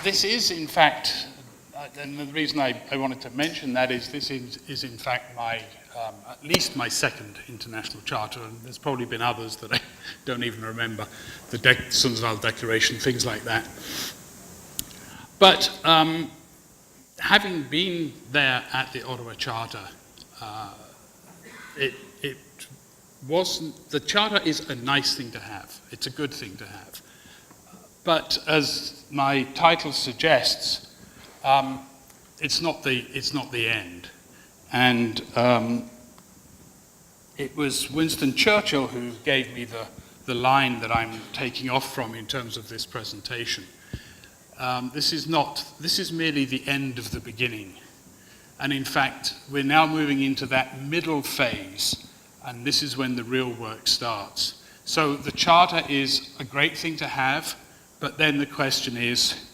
this is, in fact, and the reason I wanted to mention that is this is in fact my, at least my second international charter, and there's probably been others that I don't even remember, the Sundsvall Declaration, things like that. But having been there at the Ottawa Charter, it wasn't, the charter is a nice thing to have, it's a good thing to have. But as my title suggests, it's not the end. And it was Winston Churchill who gave me the line that I'm taking off from in terms of this presentation. This is merely the end of the beginning. And in fact, we're now moving into that middle phase, and this is when the real work starts. So the charter is a great thing to have, but then the question is,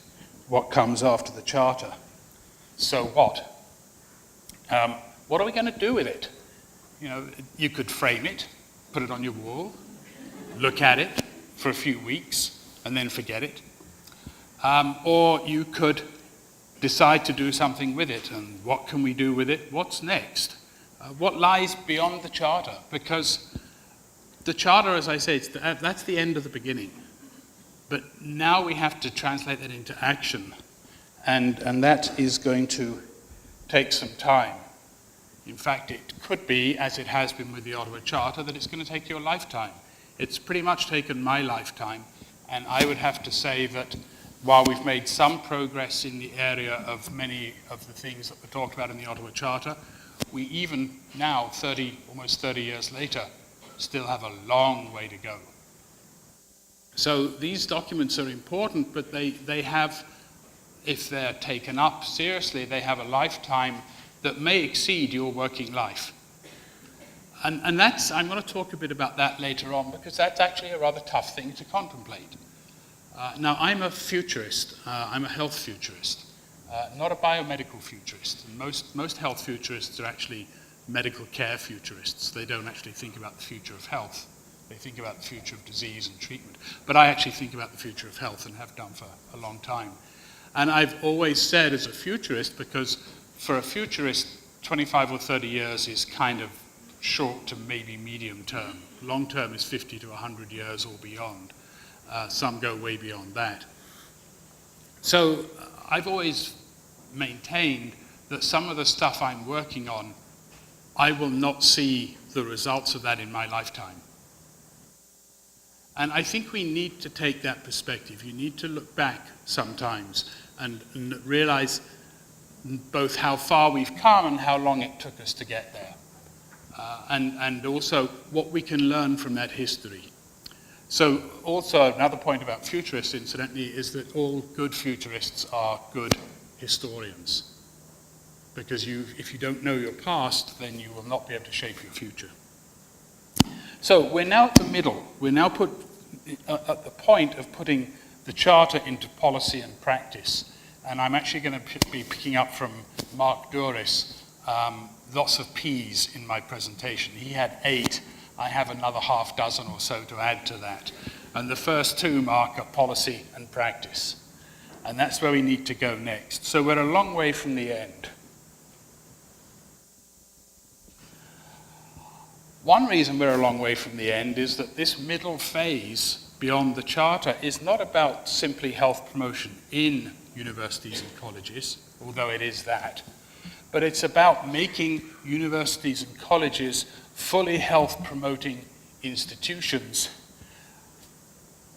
what comes after the charter? So what? What are we going to do with it? You know, you could frame it, put it on your wall, look at it for a few weeks, and then forget it. Or you could decide to do something with it, and what can we do with it? What's next? What lies beyond the charter? Because the charter, as I say, that's the end of the beginning. But now we have to translate that into action, and that is going to take some time. In fact, it could be, as it has been with the Ottawa Charter, that it's going to take your lifetime. It's pretty much taken my lifetime, and I would have to say that while we've made some progress in the area of many of the things that were talked about in the Ottawa Charter, we even now, almost 30 years later, still have a long way to go. So these documents are important, but they have, if they're taken up seriously, they have a lifetime that may exceed your working life. And that's, I'm going to talk a bit about that later on, because that's actually a rather tough thing to contemplate. Now, I'm a futurist. I'm a health futurist, not a biomedical futurist. And most health futurists are actually medical care futurists. They don't actually think about the future of health. They think about the future of disease and treatment. But I actually think about the future of health and have done for a long time. And I've always said as a futurist, because for a futurist, 25 or 30 years is kind of short to maybe medium term. Long term is 50 to 100 years or beyond. Some go way beyond that. So I've always maintained that some of the stuff I'm working on, I will not see the results of that in my lifetime. And I think we need to take that perspective. You need to look back sometimes and realize both how far we've come and how long it took us to get there. And also what we can learn from that history. So also another point about futurists, incidentally, is that all good futurists are good historians. Because if you don't know your past, then you will not be able to shape your future. So we're now at the middle. We're now at the point of putting the Charter into policy and practice. And I'm actually going to be picking up from Mark Duris lots of P's in my presentation. He had 8. I have another half dozen or so to add to that. And the first 2, Mark, are policy and practice. And that's where we need to go next. So we're a long way from the end. One reason we're a long way from the end is that this middle phase beyond the Charter is not about simply health promotion in universities and colleges, although it is that, but it's about making universities and colleges fully health promoting institutions,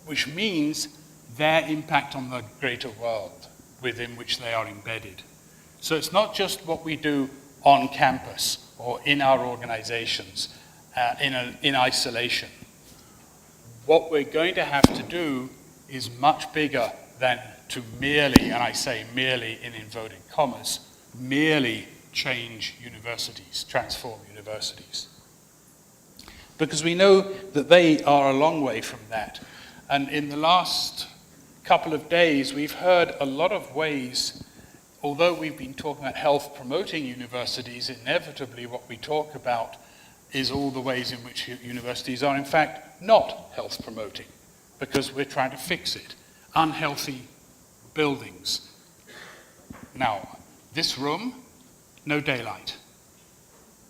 which means their impact on the greater world within which they are embedded. So it's not just what we do on campus or in our organizations, in isolation. What we're going to have to do is much bigger than to merely, and I say merely in inverted commas, merely change universities, transform universities. Because we know that they are a long way from that. And in the last couple of days, we've heard a lot of ways, although we've been talking about health promoting universities, inevitably what we talk about is all the ways in which universities are in fact not health promoting, because we're trying to fix it. Unhealthy buildings. Now, this room, no daylight.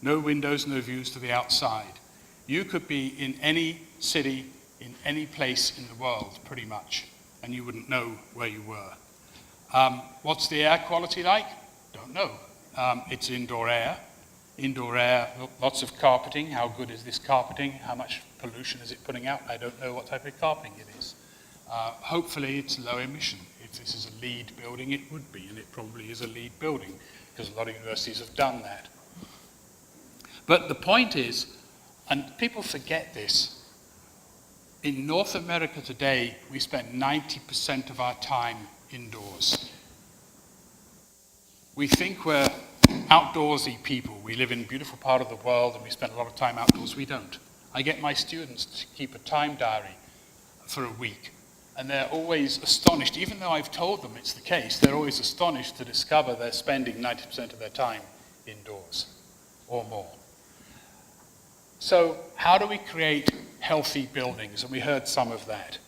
No windows, no views to the outside. You could be in any city, in any place in the world, pretty much, and you wouldn't know where you were. What's the air quality like? Don't know. It's indoor air. Indoor air, lots of carpeting. How good is this carpeting? How much pollution is it putting out? I don't know what type of carpeting it is. Hopefully it's low emission. If this is a LEED building, it would be, and it probably is a LEED building, because a lot of universities have done that. But the point is, and people forget this, in North America today, we spend 90% of our time indoors. We think we're outdoorsy people. We live in a beautiful part of the world and we spend a lot of time outdoors. We don't. I get my students to keep a time diary for a week, and they're always astonished, even though I've told them it's the case, they're always astonished to discover they're spending 90% of their time indoors or more. So how do we create healthy buildings? And we heard some of that.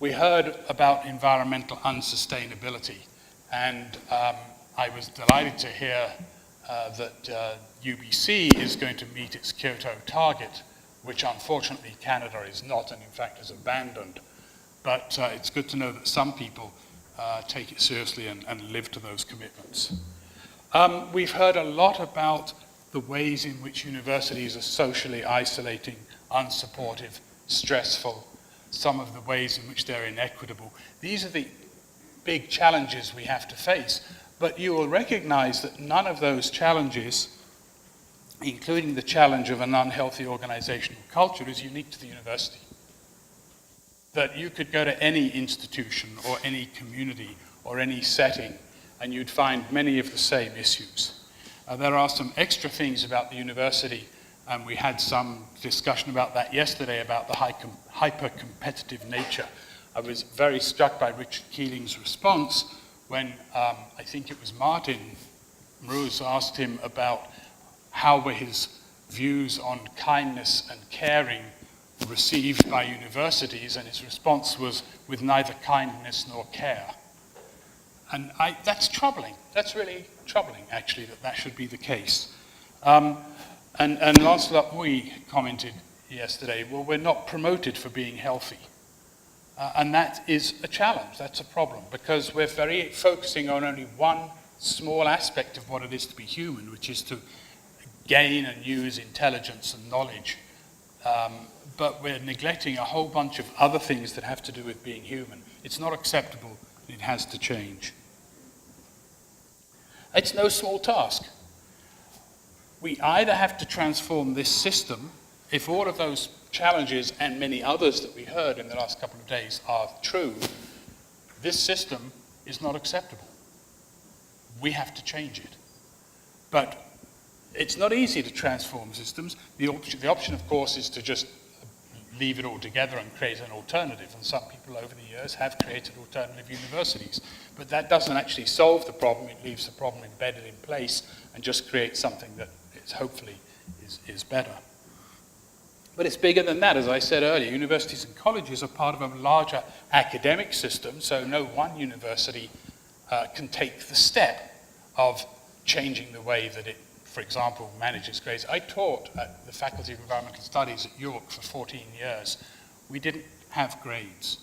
We heard about environmental unsustainability, and I was delighted to hear that UBC is going to meet its Kyoto target, which unfortunately Canada is not, and in fact has abandoned. But it's good to know that some people take it seriously and live to those commitments. We've heard a lot about the ways in which universities are socially isolating, unsupportive, stressful, some of the ways in which they're inequitable. These are the big challenges we have to face. But you will recognize that none of those challenges, including the challenge of an unhealthy organizational culture, is unique to the university. That you could go to any institution or any community or any setting and you'd find many of the same issues. There are some extra things about the university, and we had some discussion about that yesterday, about the hyper-competitive nature. I was very struck by Richard Keeling's response when I think it was Martin Mrouz asked him about how were his views on kindness and caring received by universities, and his response was with neither kindness nor care. And that's troubling. That's really troubling, actually, that should be the case. And Lancelot Mouy commented yesterday, well, we're not promoted for being healthy. And that is a challenge, that's a problem, because we're very focusing on only one small aspect of what it is to be human, which is to gain and use intelligence and knowledge. But we're neglecting a whole bunch of other things that have to do with being human. It's not acceptable, it has to change. It's no small task. We either have to transform this system, if all of those challenges and many others that we heard in the last couple of days are true, this system is not acceptable. We have to change it. But it's not easy to transform systems. The option, of course, is to just leave it all together and create an alternative. And some people over the years have created alternative universities. But that doesn't actually solve the problem. It leaves the problem embedded in place and just creates something that is hopefully is better. But it's bigger than that. As I said earlier, universities and colleges are part of a larger academic system, so no one university can take the step of changing the way that it, for example, manages grades. I taught at the Faculty of Environmental Studies at York for 14 years. We didn't have grades.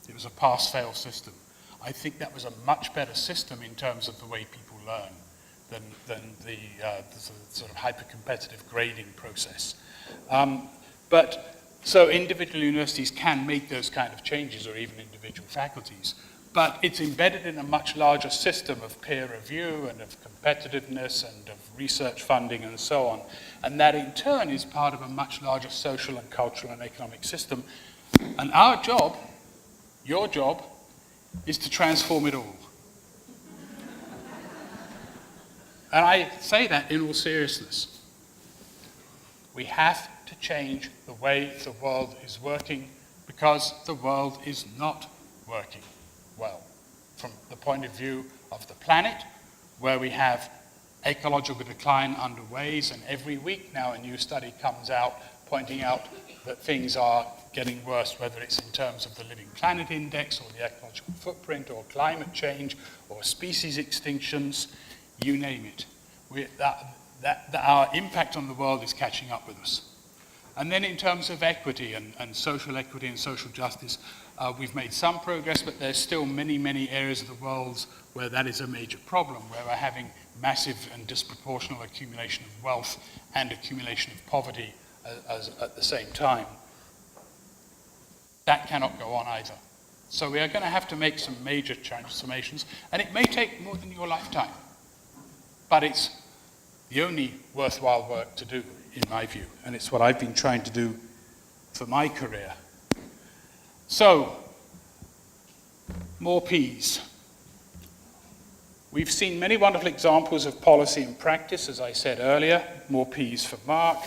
It was a pass-fail system. I think that was a much better system in terms of the way people learn than the sort of hyper-competitive grading process. So individual universities can make those kind of changes, or even individual faculties. But it's embedded in a much larger system of peer review and of competitiveness and of research funding and so on. And that in turn is part of a much larger social and cultural and economic system. And our job, your job, is to transform it all. And I say that in all seriousness. We have to change the way the world is working, because the world is not working well from the point of view of the planet, where we have ecological decline underway, and every week now a new study comes out pointing out that things are getting worse, whether it's in terms of the Living Planet Index or the ecological footprint or climate change or species extinctions, you name it. Our impact on the world is catching up with us. And then in terms of equity and social equity and social justice, we've made some progress, but there's still many, many areas of the world where that is a major problem, where we're having massive and disproportionate accumulation of wealth and accumulation of poverty at the same time. That cannot go on either. So we are going to have to make some major transformations, and it may take more than your lifetime, but it's the only worthwhile work to do, in my view, and it's what I've been trying to do for my career. So, more P's. We've seen many wonderful examples of policy and practice, as I said earlier. More P's for Mark.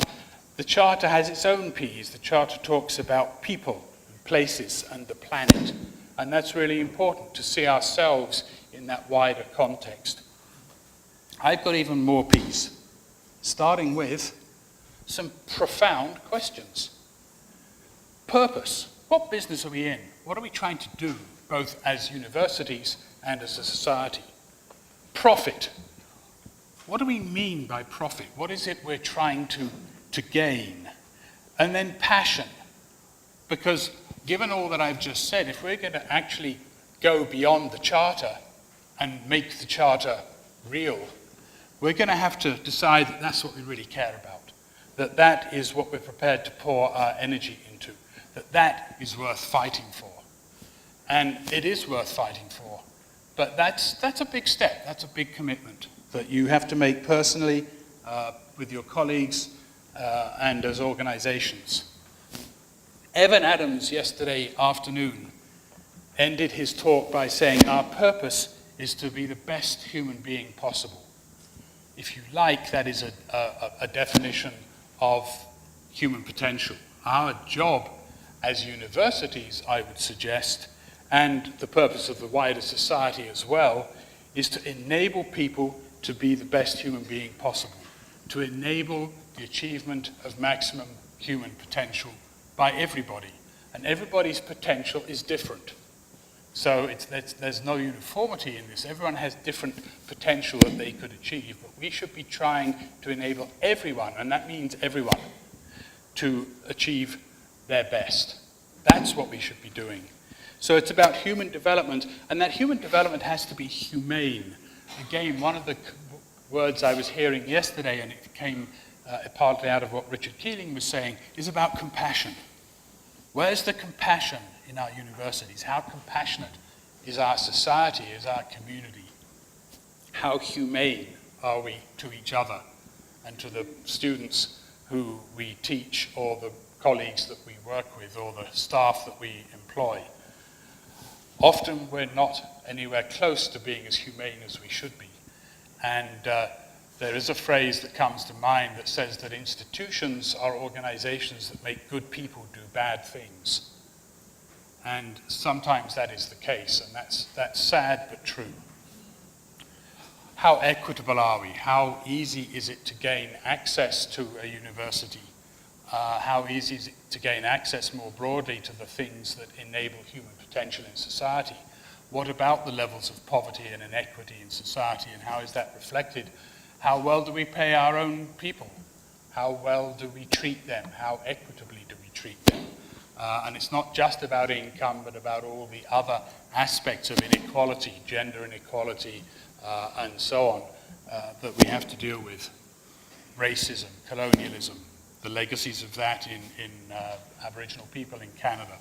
The Charter has its own P's. The Charter talks about people, and places, and the planet. And that's really important, to see ourselves in that wider context. I've got even more P's, starting with some profound questions. Purpose. What business are we in? What are we trying to do, both as universities and as a society? Profit. What do we mean by profit? What is it we're trying to gain? And then passion. Because given all that I've just said, if we're going to actually go beyond the Charter and make the Charter real, we're going to have to decide that that's what we really care about, that that is what we're prepared to pour our energy into, that that is worth fighting for. And it is worth fighting for, but that's a big step, that's a big commitment that you have to make personally with your colleagues and as organizations. Evan Adams yesterday afternoon ended his talk by saying, our purpose is to be the best human being possible. If you like, that is a definition of human potential. Our job as universities, I would suggest, and the purpose of the wider society as well, is to enable people to be the best human being possible, to enable the achievement of maximum human potential by everybody. And everybody's potential is different. So there's no uniformity in this. Everyone has different potential that they could achieve, but we should be trying to enable everyone, and that means everyone, to achieve their best. That's what we should be doing. So it's about human development, and that human development has to be humane. Again, one of the words I was hearing yesterday, and it came partly out of what Richard Keeling was saying, is about compassion. Where's the compassion in our universities? How compassionate is our society, is our community? How humane are we to each other and to the students who we teach, or the colleagues that we work with, or the staff that we employ? Often we're not anywhere close to being as humane as we should be. And there is a phrase that comes to mind that says that institutions are organizations that make good people do bad things. And sometimes that is the case, and that's sad but true. How equitable are we? How easy is it to gain access to a university? How easy is it to gain access more broadly to the things that enable human potential in society? What about the levels of poverty and inequity in society, and how is that reflected? How well do we pay our own people? How well do we treat them? How equitably do we treat them? And it's not just about income, but about all the other aspects of inequality, gender inequality, and so on, that we have to deal with. Racism, colonialism, the legacies of that in Aboriginal people in Canada.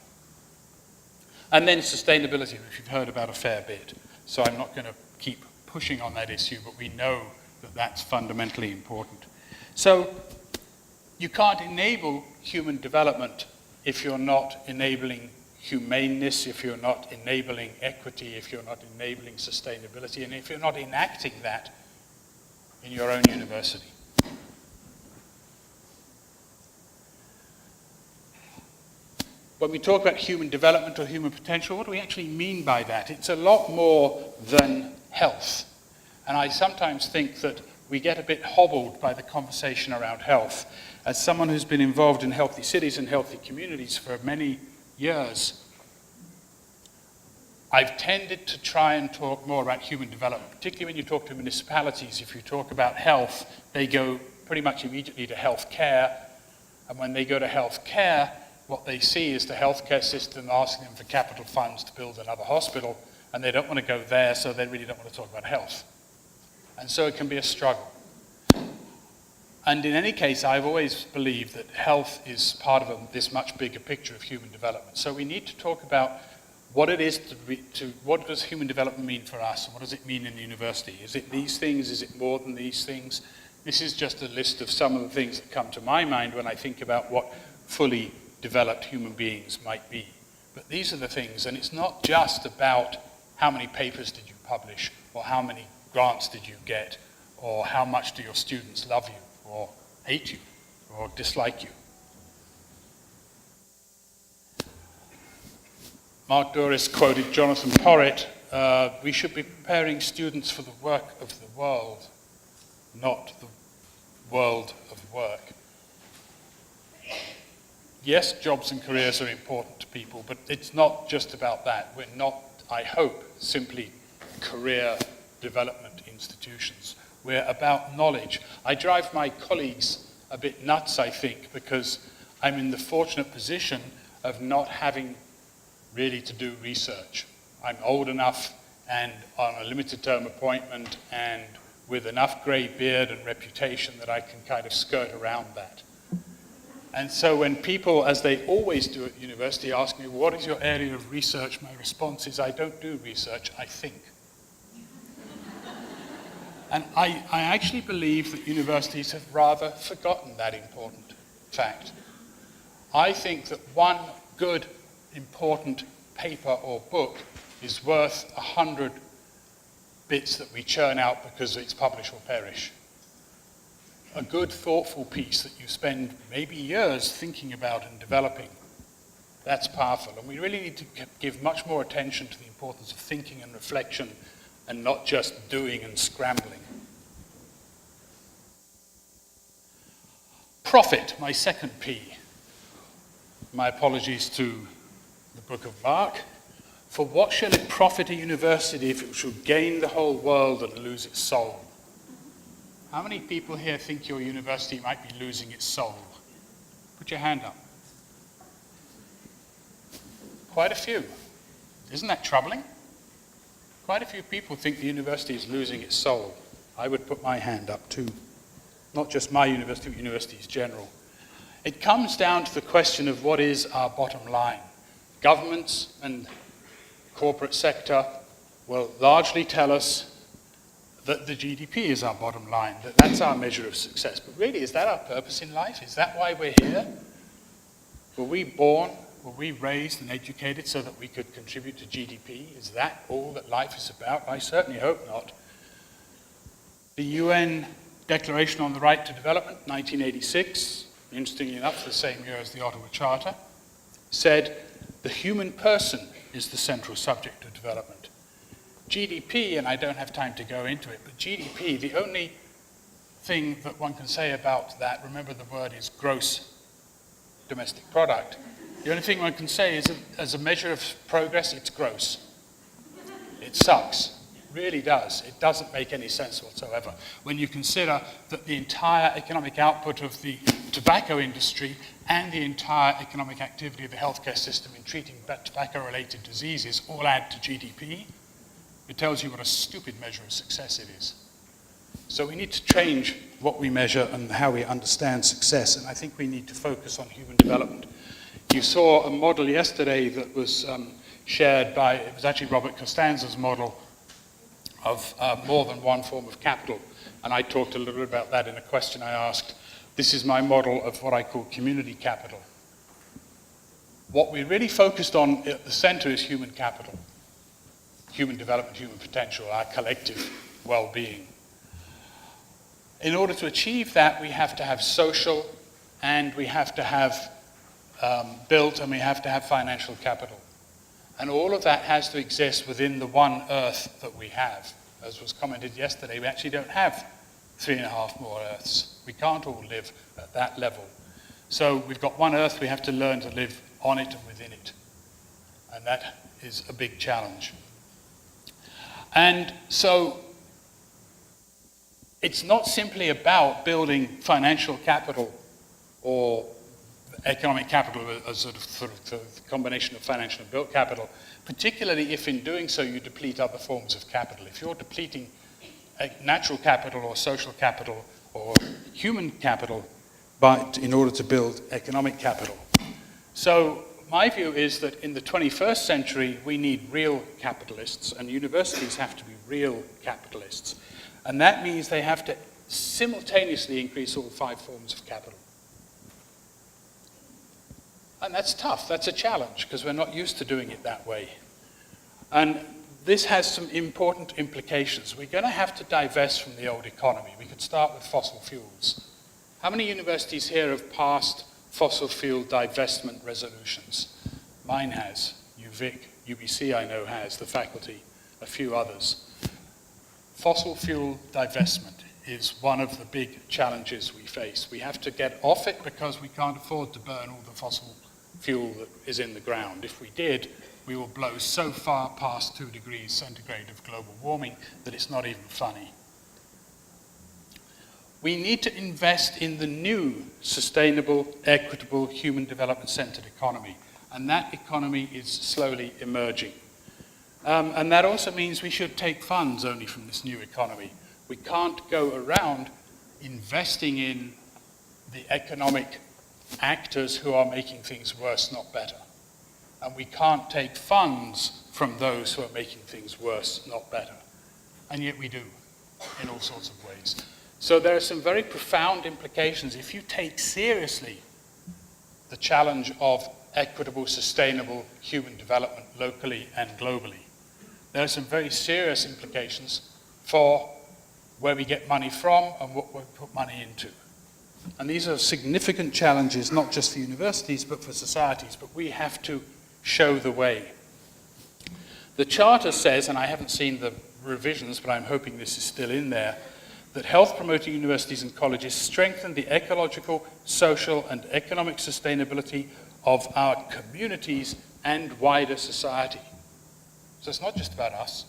And then sustainability, which you've heard about a fair bit. So I'm not going to keep pushing on that issue, but we know that that's fundamentally important. So you can't enable human development if you're not enabling humaneness, if you're not enabling equity, if you're not enabling sustainability, and if you're not enacting that in your own university. When we talk about human development or human potential, what do we actually mean by that? It's a lot more than health. And I sometimes think that we get a bit hobbled by the conversation around health. As someone who's been involved in healthy cities and healthy communities for many years, I've tended to try and talk more about human development, particularly when you talk to municipalities. If you talk about health, they go pretty much immediately to health care. And when they go to health care, what they see is the healthcare system asking them for capital funds to build another hospital, and they don't want to go there, so they really don't want to talk about health. And so it can be a struggle. And in any case, I've always believed that health is part of this much bigger picture of human development. So we need to talk about what it is what does human development mean for us, and what does it mean in the university? Is it these things? Is it more than these things? This is just a list of some of the things that come to my mind when I think about what fully developed human beings might be. But these are the things, and it's not just about how many papers did you publish, or how many grants did you get, or how much do your students love you, or hate you, or dislike you. Mark Doris quoted Jonathan Porritt, we should be preparing students for the work of the world, not the world of work. Yes, jobs and careers are important to people, but it's not just about that. We're not, I hope, simply career development institutions. We're about knowledge. I drive my colleagues a bit nuts, I think, because I'm in the fortunate position of not having really to do research. I'm old enough and on a limited term appointment and with enough grey beard and reputation that I can kind of skirt around that. And so when people, as they always do at university, ask me, what is your area of research? My response is, I don't do research, I think. And I actually believe that universities have rather forgotten that important fact. I think that one good, important paper or book is worth 100 bits that we churn out because it's publish or perish. A good, thoughtful piece that you spend maybe years thinking about and developing, that's powerful. And we really need to give much more attention to the importance of thinking and reflection and not just doing and scrambling. Profit, my second P. My apologies to the Book of Mark. For what shall it profit a university if it should gain the whole world and lose its soul? How many people here think your university might be losing its soul? Put your hand up. Quite a few. Isn't that troubling? Quite a few people think the university is losing its soul. I would put my hand up too. Not just my university, but universities general. It comes down to the question of what is our bottom line. Governments and corporate sector will largely tell us that the GDP is our bottom line, that that's our measure of success. But really, is that our purpose in life? Is that why we're here? Were we born, were we raised and educated so that we could contribute to GDP? Is that all that life is about? I certainly hope not. The UN Declaration on the Right to Development, 1986, interestingly enough, the same year as the Ottawa Charter, said the human person is the central subject of development. GDP, and I don't have time to go into it, but GDP, the only thing that one can say about that, remember the word is gross domestic product, the only thing one can say is as a measure of progress, it's gross. It sucks. It really does. It doesn't make any sense whatsoever. When you consider that the entire economic output of the tobacco industry and the entire economic activity of the healthcare system in treating tobacco-related diseases all add to GDP, it tells you what a stupid measure of success it is. So we need to change what we measure and how we understand success, and I think we need to focus on human development. You saw a model yesterday that was shared by, it was actually Robert Costanza's model of more than one form of capital, and I talked a little bit about that in a question I asked. This is my model of what I call community capital. What we really focused on at the center is human capital. Human development, human potential, our collective well-being. In order to achieve that, we have to have social, and we have to have built, and we have to have financial capital. And all of that has to exist within the one earth that we have. As was commented yesterday, we actually don't have 3.5 more Earths. We can't all live at that level. So we've got one Earth, we have to learn to live on it and within it. And that is a big challenge. And so it's not simply about building financial capital or economic capital as sort of the combination of financial and built capital, particularly if in doing so you deplete other forms of capital. If you're depleting natural capital or social capital or human capital in order to build economic capital. So my view is that in the 21st century, we need real capitalists, and universities have to be real capitalists. And that means they have to simultaneously increase all 5 forms of capital. And that's tough, that's a challenge, because we're not used to doing it that way. And this has some important implications. We're going to have to divest from the old economy. We could start with fossil fuels. How many universities here have passed fossil fuel divestment resolutions? Mine has, UVic, UBC I know has, the faculty, a few others. Fossil fuel divestment is one of the big challenges we face. We have to get off it because we can't afford to burn all the fossil fuel that is in the ground. If we did, we will blow so far past 2 degrees centigrade of global warming that it's not even funny. We need to invest in the new sustainable, equitable, human development-centered economy, and that economy is slowly emerging. And that also means we should take funds only from this new economy. We can't go around investing in the economic actors who are making things worse, not better. And we can't take funds from those who are making things worse, not better. And yet we do, in all sorts of ways. So there are some very profound implications. If you take seriously the challenge of equitable, sustainable human development locally and globally, there are some very serious implications for where we get money from and what we put money into. And these are significant challenges, not just for universities, but for societies, but we have to show the way. The Charter says, and I haven't seen the revisions, but I'm hoping this is still in there, that health-promoting universities and colleges strengthen the ecological, social, and economic sustainability of our communities and wider society. So it's not just about us,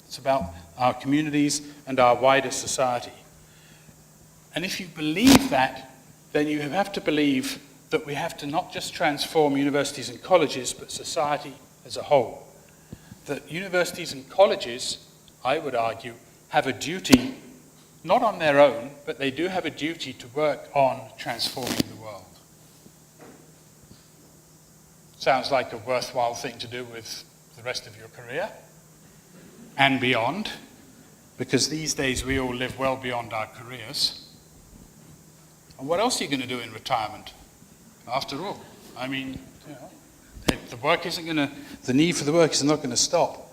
it's about our communities and our wider society. And if you believe that, then you have to believe that we have to not just transform universities and colleges, but society as a whole. That universities and colleges, I would argue, have a duty, not on their own, but they do have a duty to work on transforming the world. Sounds like a worthwhile thing to do with the rest of your career and beyond, because these days we all live well beyond our careers. And what else are you going to do in retirement? After all, I mean, you know, the work isn't going to, the need for the work is not going to stop.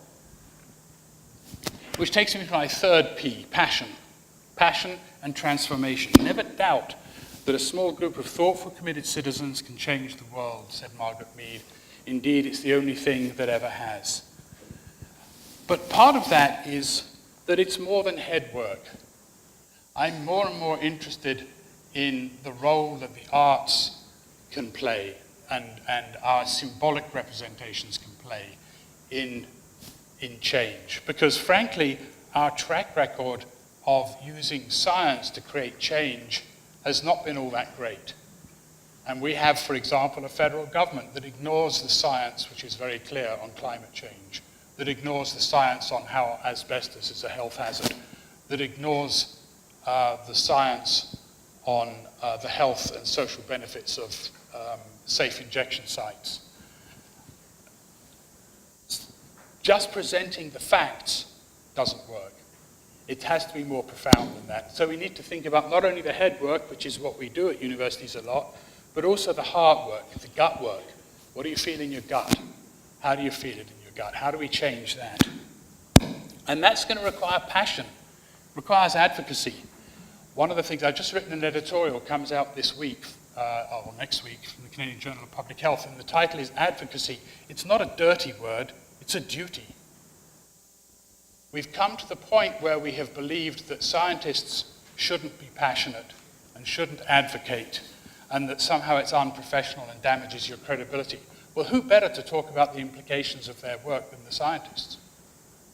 Which takes me to my third P, passion. Passion and transformation. Never doubt that a small group of thoughtful, committed citizens can change the world, said Margaret Mead. Indeed, it's the only thing that ever has. But part of that is that it's more than head work. I'm more and more interested in the role that the arts can play and our symbolic representations can play in change. Because frankly, our track record of using science to create change has not been all that great. And we have, for example, a federal government that ignores the science, which is very clear on climate change, that ignores the science on how asbestos is a health hazard, that ignores the science on the health and social benefits of safe injection sites. Just presenting the facts doesn't work. It has to be more profound than that. So we need to think about not only the head work, which is what we do at universities a lot, but also the heart work, the gut work. What do you feel in your gut? How do you feel it in your gut? How do we change that? And that's going to require passion, requires advocacy. One of the things, I've just written an editorial, comes out this week, or next week, from the Canadian Journal of Public Health, and the title is Advocacy. It's not a dirty word, it's a duty. We've come to the point where we have believed that scientists shouldn't be passionate and shouldn't advocate, and that somehow it's unprofessional and damages your credibility. Well, who better to talk about the implications of their work than the scientists?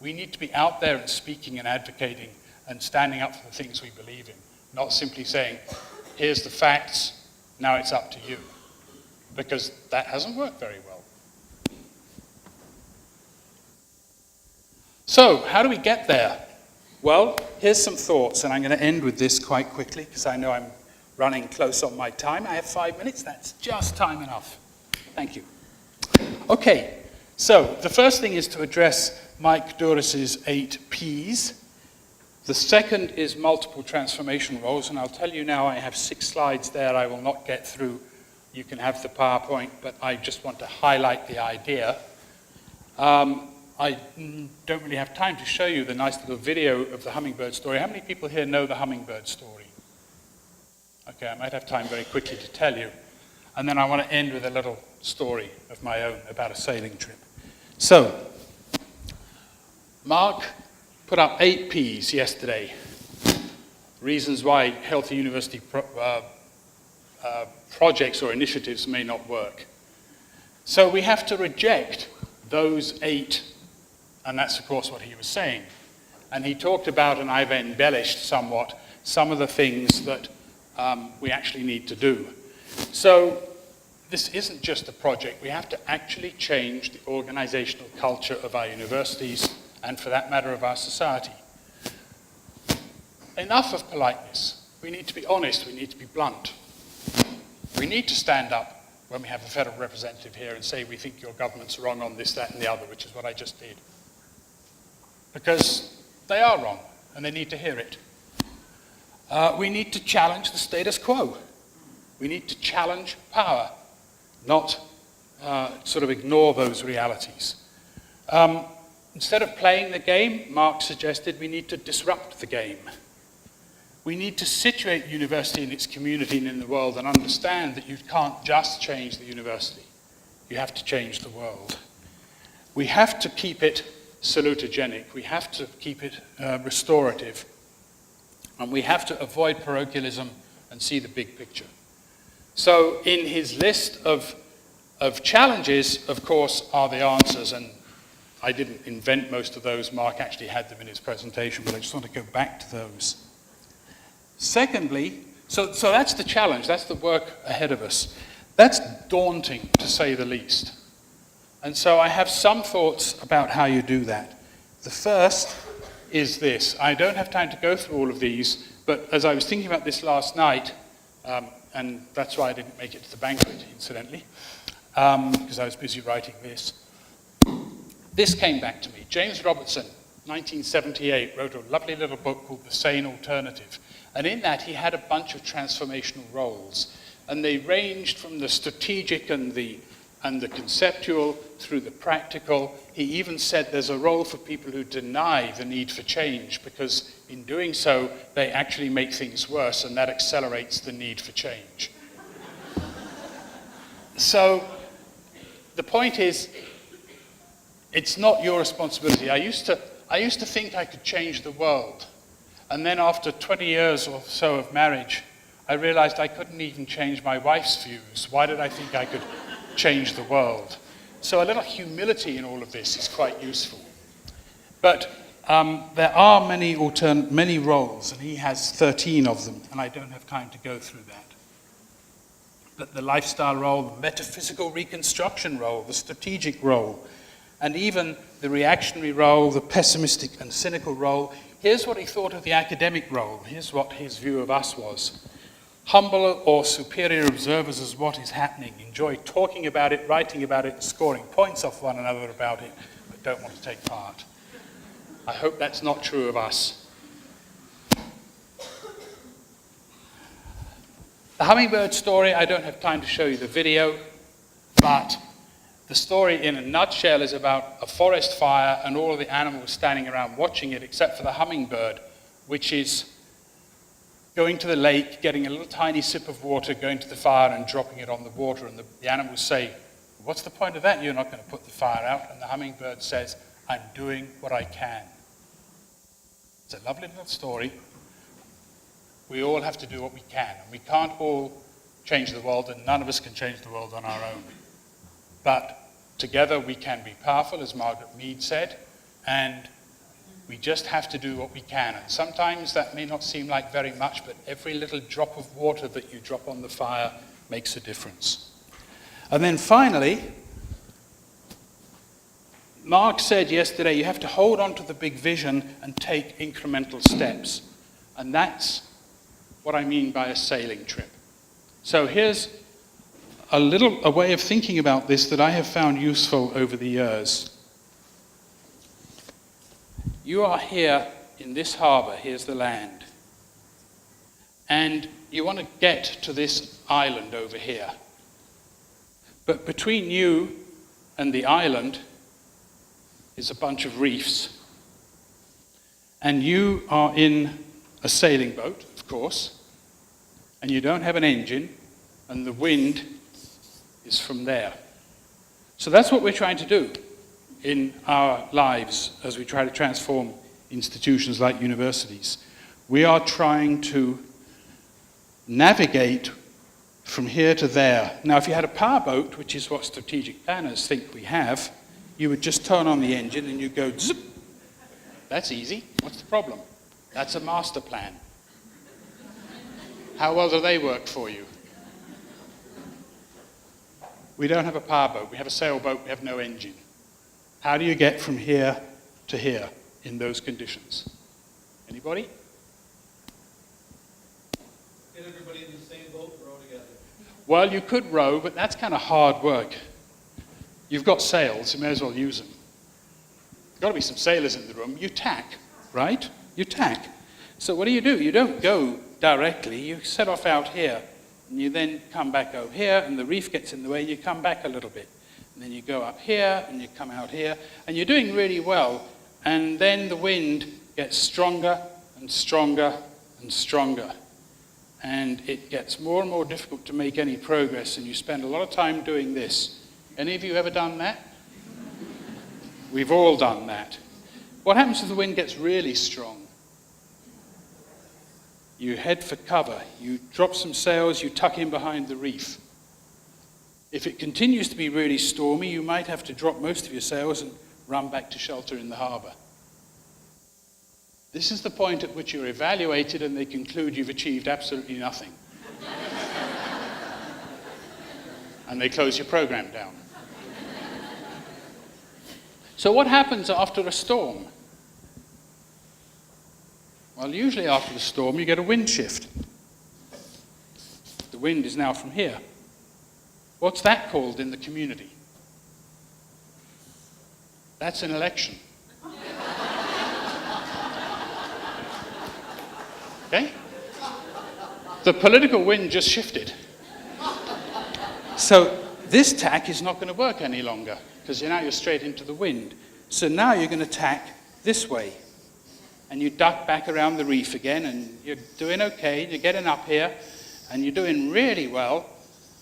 We need to be out there and speaking and advocating and standing up for the things we believe in, not simply saying, here's the facts, now it's up to you. Because that hasn't worked very well. So, how do we get there? Well, here's some thoughts, and I'm going to end with this quite quickly, because I know I'm running close on my time. I have 5 minutes, that's just time enough. Thank you. Okay, so the first thing is to address Mike Douris's 8 Ps. The second is multiple transformation roles, and I'll tell you now I have 6 slides there I will not get through. You can have the PowerPoint, but I just want to highlight the idea. I don't really have time to show you the nice little video of the hummingbird story. How many people here know the hummingbird story? Okay, I might have time very quickly to tell you. And then I want to end with a little story of my own about a sailing trip. So, Mark put up 8 Ps yesterday. Reasons why healthy university projects or initiatives may not work. So we have to reject those 8, and that's of course what he was saying. And he talked about, and I've embellished somewhat, some of the things that we actually need to do. So this isn't just a project. We have to actually change the organizational culture of our universities, and for that matter of our society. Enough of politeness. We need to be honest, we need to be blunt. We need to stand up when we have a federal representative here and say we think your government's wrong on this, that, and the other, which is what I just did. Because they are wrong, and they need to hear it. We need to challenge the status quo. We need to challenge power, not sort of ignore those realities. Instead of playing the game, Mark suggested we need to disrupt the game. We need to situate the university in its community and in the world and understand that you can't just change the university. You have to change the world. We have to keep it salutogenic. We have to keep it restorative. And we have to avoid parochialism and see the big picture. So in his list of challenges, of course, are the answers. And I didn't invent most of those. Mark actually had them in his presentation, but I just want to go back to those. Secondly, so that's the challenge, that's the work ahead of us. That's daunting, to say the least. And so I have some thoughts about how you do that. The first is this. I don't have time to go through all of these, but as I was thinking about this last night, and that's why I didn't make it to the banquet, incidentally, because I was busy writing this. This came back to me. James Robertson, 1978, wrote a lovely little book called The Sane Alternative. And in that, he had a bunch of transformational roles. And they ranged from the strategic and the conceptual through the practical. He even said there's a role for people who deny the need for change, because in doing so, they actually make things worse, and that accelerates the need for change. So the point is, it's not your responsibility. I used to think I could change the world. And then after 20 years or so of marriage, I realized I couldn't even change my wife's views. Why did I think I could change the world? So a little humility in all of this is quite useful. But there are many roles, and he has 13 of them, and I don't have time to go through that. But the lifestyle role, the metaphysical reconstruction role, the strategic role, and even the reactionary role, the pessimistic and cynical role. Here's what he thought of the academic role. Here's what his view of us was. Humble or superior observers of what is happening. Enjoy talking about it, writing about it, scoring points off one another about it, but don't want to take part. I hope that's not true of us. The hummingbird story, I don't have time to show you the video, but the story in a nutshell is about a forest fire and all of the animals standing around watching it, except for the hummingbird, which is going to the lake, getting a little tiny sip of water, going to the fire and dropping it on the water. And the animals say, what's the point of that? You're not going to put the fire out. And the hummingbird says, I'm doing what I can. It's a lovely little story. We all have to do what we can. And we can't all change the world, and none of us can change the world on our own. But together we can be powerful, as Margaret Mead said, and we just have to do what we can. And sometimes that may not seem like very much, but every little drop of water that you drop on the fire makes a difference. And then finally, Mark said yesterday, you have to hold on to the big vision and take incremental steps. And that's what I mean by a sailing trip. So here's a way of thinking about this that I have found useful over the years. You are here in this harbor, here's the land. And you want to get to this island over here. But between you and the island is a bunch of reefs. And you are in a sailing boat, of course, and you don't have an engine, and the wind is from there. So that's what we're trying to do in our lives as we try to transform institutions like universities. We are trying to navigate from here to there. Now, if you had a power boat, which is what strategic planners think we have, you would just turn on the engine and you go zip. That's easy. What's the problem? That's a master plan. How well do they work for you? We don't have a power boat. We have a sailboat. We have no engine. How do you get from here to here in those conditions? Anybody? Get everybody in the same boat, row together. Well, you could row, but that's kind of hard work. You've got sails. You may as well use them. There's got to be some sailors in the room. You tack, right? You tack. So what do? You don't go directly. You set off out here, and you then come back over here, and the reef gets in the way, and you come back a little bit. And then you go up here, and you come out here, and you're doing really well. And then the wind gets stronger and stronger and stronger. And it gets more and more difficult to make any progress, and you spend a lot of time doing this. Any of you ever done that? We've all done that. What happens if the wind gets really strong? You head for cover. You drop some sails, you tuck in behind the reef. If it continues to be really stormy, you might have to drop most of your sails and run back to shelter in the harbor. This is the point at which you're evaluated and they conclude you've achieved absolutely nothing. And they close your program down. So what happens after a storm? Well, usually after the storm, you get a wind shift. The wind is now from here. What's that called in the community? That's an election. Okay? The political wind just shifted. So this tack is not going to work any longer because now you're straight into the wind. So now you're going to tack this way. And you duck back around the reef again, and you're doing okay. You're getting up here, and you're doing really well.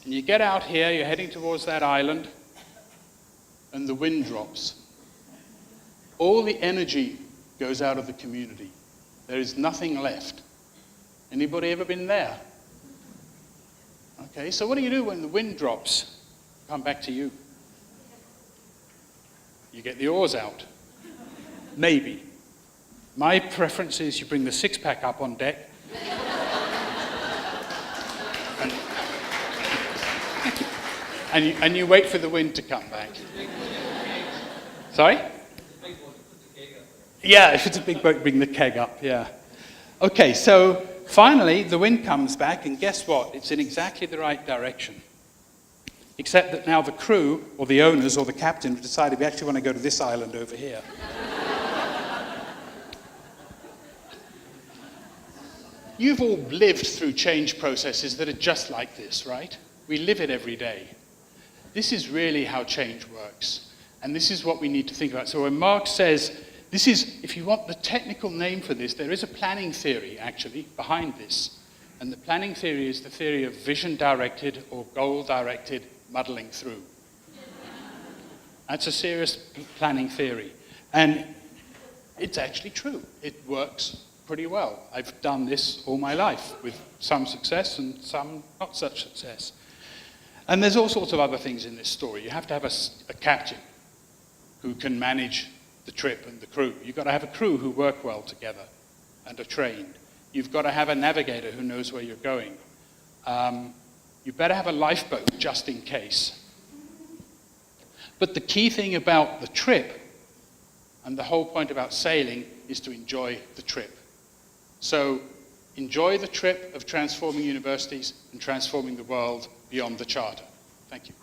And you get out here, you're heading towards that island, and the wind drops. All the energy goes out of the community. There is nothing left. Anybody ever been there? Okay, so what do you do when the wind drops? Come back to you. You get the oars out. Maybe. My preference is you bring the six-pack up on deck. and you wait for the wind to come back. Sorry? Yeah, if it's a big boat, bring the keg up, yeah. Okay, so finally, the wind comes back, and guess what? It's in exactly the right direction. Except that now the crew, or the owners, or the captain have decided we actually want to go to this island over here. You've all lived through change processes that are just like this, right? We live it every day. This is really how change works. And this is what we need to think about. So when Mark says, this is, if you want the technical name for this, there is a planning theory, actually, behind this. And the planning theory is the theory of vision-directed or goal-directed muddling through. That's a serious planning theory. And it's actually true. It works pretty well. I've done this all my life with some success and some not such success. And there's all sorts of other things in this story. You have to have a captain who can manage the trip and the crew. You've got to have a crew who work well together and are trained. You've got to have a navigator who knows where you're going. You better have a lifeboat just in case. But the key thing about the trip, and the whole point about sailing, is to enjoy the trip. So enjoy the trip of transforming universities and transforming the world beyond the charter. Thank you.